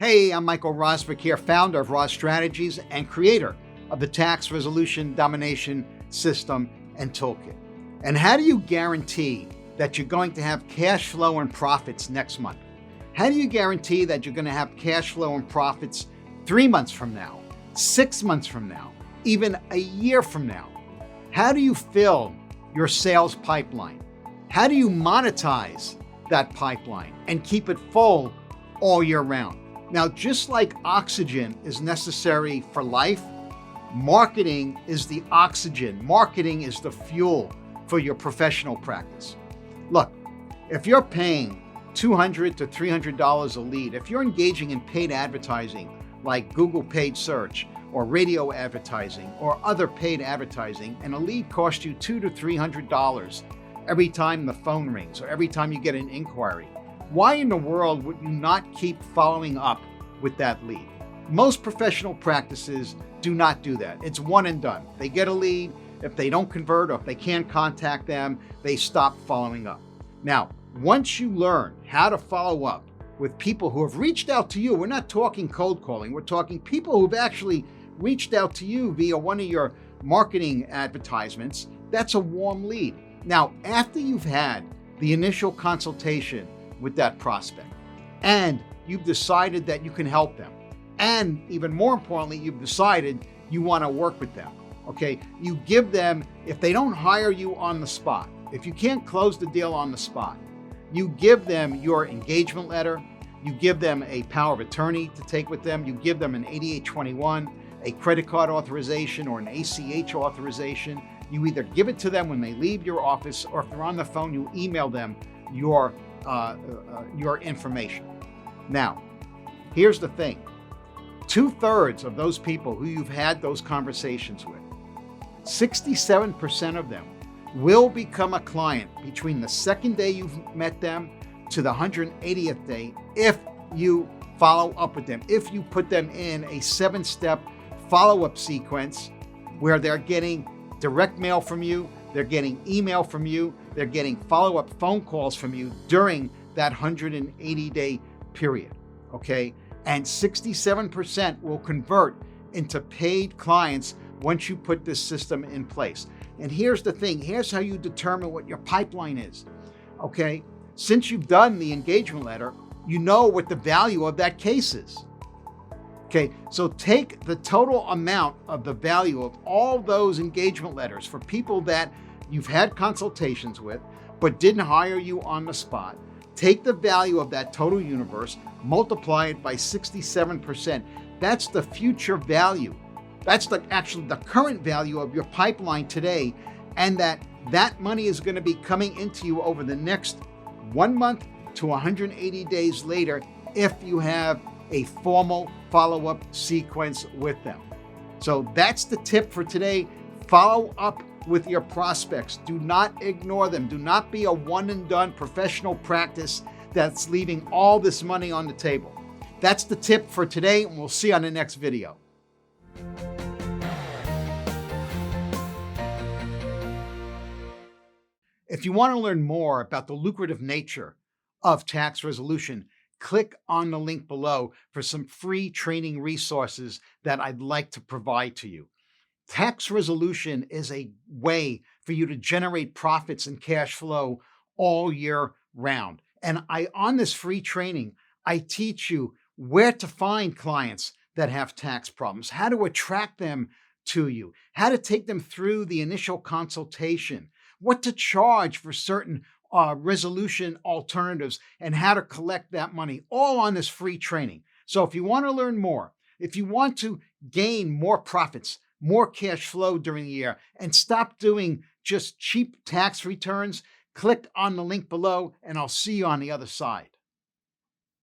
Hey, I'm Michael Rozbruch here, founder of Roz Strategies and creator of the Tax Resolution Domination System and Toolkit. And how do you guarantee that you're going to have cash flow and profits next month? How do you guarantee that you're going to have cash flow and profits 3 months from now, 6 months from now, even a year from now? How do you fill your sales pipeline? How do you monetize that pipeline and keep it full all year round? Now, just like oxygen is necessary for life, marketing is the oxygen. Marketing is the fuel for your professional practice. Look, if you're paying $200 to $300 a lead, if you're engaging in paid advertising like Google paid search or radio advertising or other paid advertising, and a lead costs you $200 to $300 every time the phone rings or every time you get an inquiry, why in the world would you not keep following up with that lead? Most professional practices do not do that. It's one and done. They get a lead. If they don't convert or if they can't contact them, they stop following up. Now, once you learn how to follow up with people who have reached out to you, we're not talking cold calling, we're talking people who've actually reached out to you via one of your marketing advertisements, that's a warm lead. Now, after you've had the initial consultation with that prospect, and you've decided that you can help them, and even more importantly, you've decided you want to work with them, okay? You give them, if they don't hire you on the spot, if you can't close the deal on the spot, you give them your engagement letter, you give them a power of attorney to take with them, you give them an 8821, a credit card authorization or an ACH authorization. You either give it to them when they leave your office, or if they're on the phone, you email them your information. Now, here's the thing. 2/3 of those people who you've had those conversations with, 67% of them will become a client between the second day you've met them to the 180th day if you follow up with them, if you put them in a 7-step follow-up sequence where they're getting direct mail from you, they're getting email from you, they're getting follow-up phone calls from you during that 180-day period, okay? And 67% will convert into paid clients once you put this system in place. And here's the thing, here's how you determine what your pipeline is, okay? Since you've done the engagement letter, you know what the value of that case is. Okay, so take the total amount of the value of all those engagement letters for people that you've had consultations with but didn't hire you on the spot. Take the value of that total universe, multiply it by 67%. That's the future value. That's actually the current value of your pipeline today, and that money is going to be coming into you over the next 1 month to 180 days later if you have a formal follow-up sequence with them. So that's the tip for today. Follow up with your prospects. Do not ignore them. Do not be a one and done professional practice that's leaving all this money on the table. That's the tip for today, and we'll see you on the next video. If you want to learn more about the lucrative nature of tax resolution, click on the link below for some free training resources that I'd like to provide to you. Tax resolution is a way for you to generate profits and cash flow all year round. And on this free training, I teach you where to find clients that have tax problems, how to attract them to you, how to take them through the initial consultation, what to charge for certain resolution alternatives, and how to collect that money, all on this free training. So if you want to learn more, if you want to gain more profits, more cash flow during the year, and stop doing just cheap tax returns, click on the link below, and I'll see you on the other side.